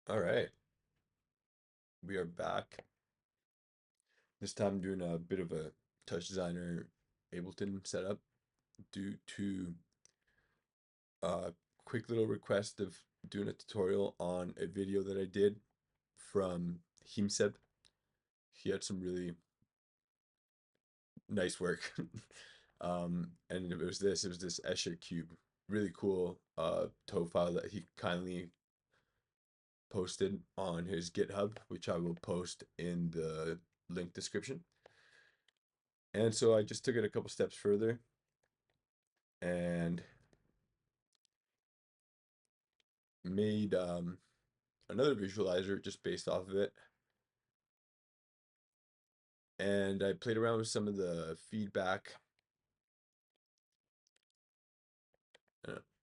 All right, we are back. This time doing a bit of a TouchDesigner Ableton setup due to a quick little request of doing a tutorial on a video that I did from Himseb. He had some really nice work. And it was this Escher cube. Really cool TOE file that he kindly posted on his GitHub, which I will post in the link description. And so I just took it a couple steps further and made another visualizer just based off of it. And I played around with some of the feedback.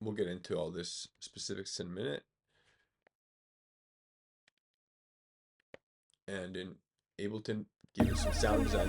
We'll get into all this specifics in a minute. And in Ableton, give it some sound design.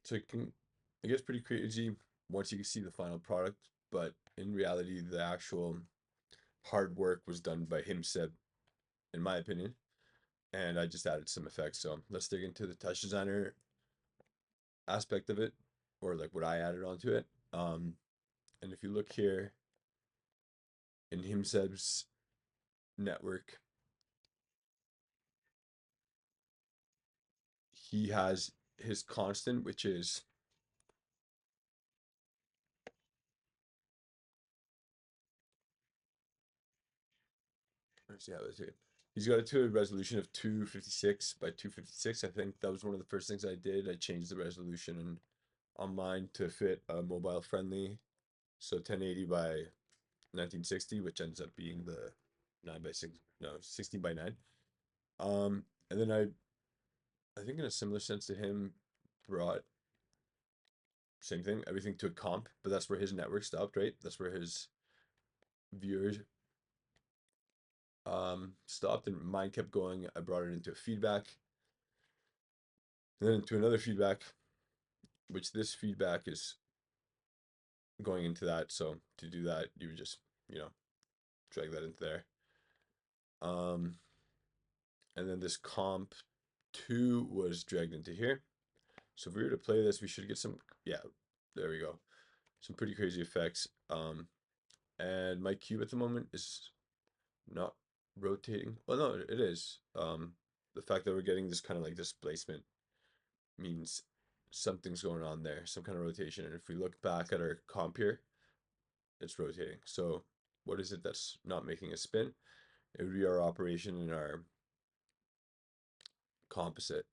So it gets pretty crazy once you can see the final product, but in reality, the actual hard work was done by himself, in my opinion, and I just added some effects. So let's dig into the TouchDesigner aspect of it, or like what I added onto it. And if you look here in himself's network, he has his constant, which is let's see how this is. He's got it to a resolution of 256 by 256. I think that was one of the first things I did. I changed the resolution and on mine to fit mobile friendly, so 1080 by 1960, which ends up being the 9 by 6, no, 16 by 9. And then I think in a similar sense to him, brought same thing, everything to a comp, but that's where his network stopped, right? That's where his viewers stopped and mine kept going. I brought it into a feedback, and then into another feedback, which this feedback is going into that. So to do that, you would just, drag that into there. And then this comp 2 was dragged into here. So if we were to play this, we should get some, yeah, there we go. Some pretty crazy effects. And my cube at the moment is not rotating. Well, no, it is. The fact that we're getting this kind of like displacement means something's going on there, some kind of rotation. And if we look back at our comp here, it's rotating. So what is it that's not making a spin? It would be our operation in our composite.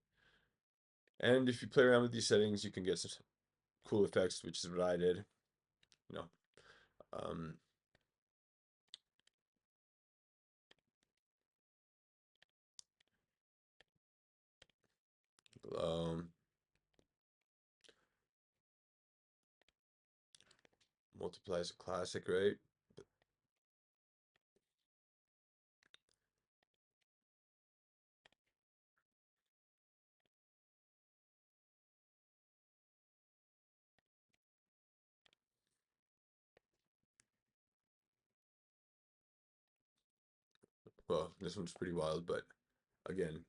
And if you play around with these settings, you can get some cool effects, which is what I did. You know, um, um, multiplies a classic, right? Well, this one's pretty wild, but again,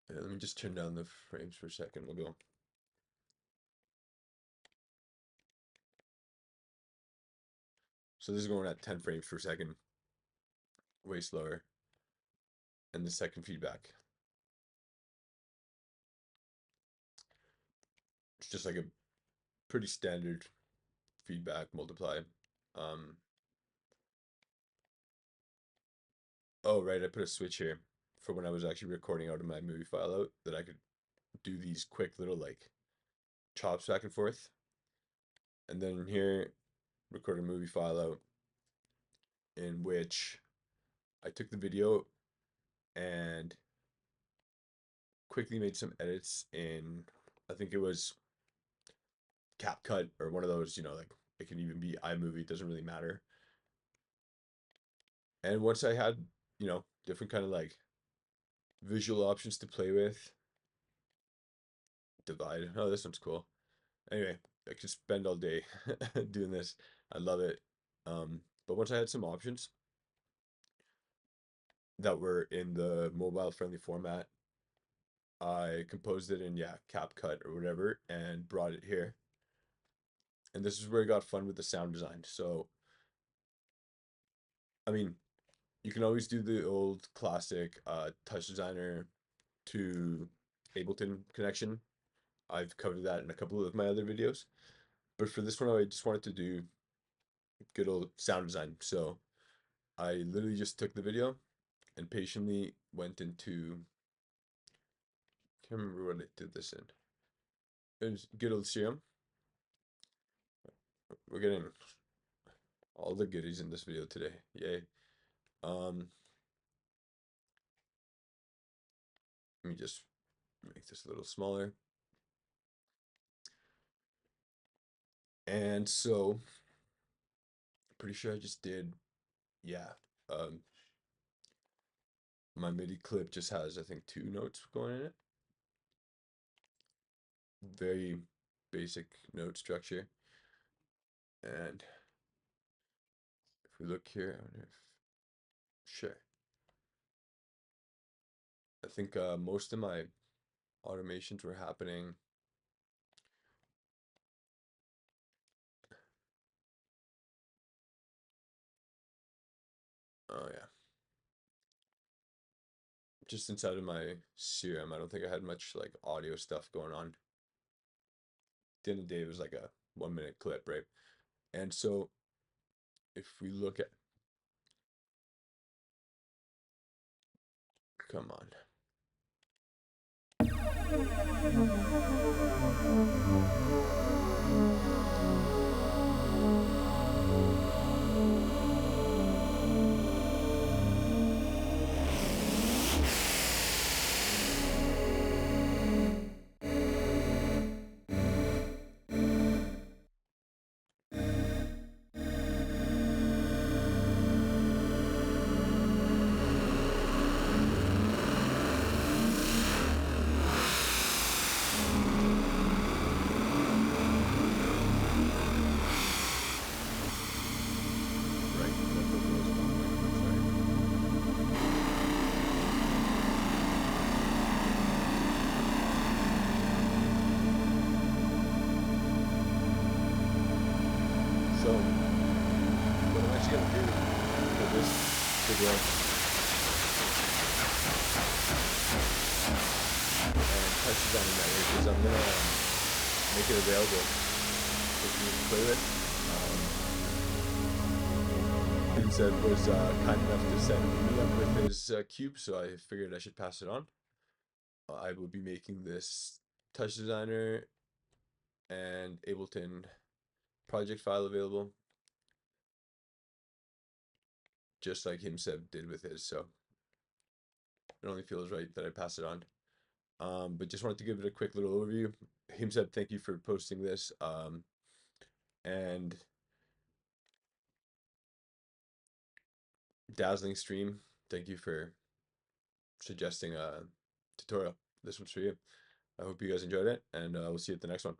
let me just turn down the frames for a second. We'll go. So this is going at 10 frames per second, way slower. And the second feedback, it's just like a pretty standard feedback multiply. Um, oh, right, I put a switch here for when I was actually recording out of my movie file out that I could do these quick little like chops back and forth. And then here, record a movie file out in which I took the video and quickly made some edits in, I think it was CapCut or one of those, you know, like it can even be iMovie, it doesn't really matter. And once I had, you know, different kind of like visual options to play with, divide. Oh, this one's cool. Anyway, I could spend all day doing this. I love it. But once I had some options that were in the mobile friendly format, I composed it in, yeah, CapCut or whatever and brought it here. And this is where I got fun with the sound design. So, I mean, you can always do the old classic TouchDesigner to Ableton connection. I've covered that in a couple of my other videos. But for this one, I just wanted to do good old sound design. So I literally just took the video and patiently went into, can't remember what I did this in. It was good old serum. We're getting all the goodies in this video today. Yay. Um, Let me just make this a little smaller. And so, pretty sure I just did, yeah. My MIDI clip just has, I think, 2 notes going in it. Very basic note structure. And if we look here, I wonder if, sure. I think most of my automations were happening. Oh yeah. Just inside of my serum. I don't think I had much like audio stuff going on. At the end of the day, it was like a 1 minute clip, right? And so if we look at, come on. Right, that's what goes on. Sorry. So what I'm actually gonna do for this video and touches on that is I'm gonna make it available for you to play with. He said was kind enough to set me up with his cube, so I figured I should pass it on. I will be making this TouchDesigner and Ableton project file available, just like Himseb did with his. So it only feels right that I pass it on. But just wanted to give it a quick little overview. Himseb, thank you for posting this. And Dazzling Stream, thank you for suggesting a tutorial. This one's for you. I hope you guys enjoyed it, and we'll see you at the next one.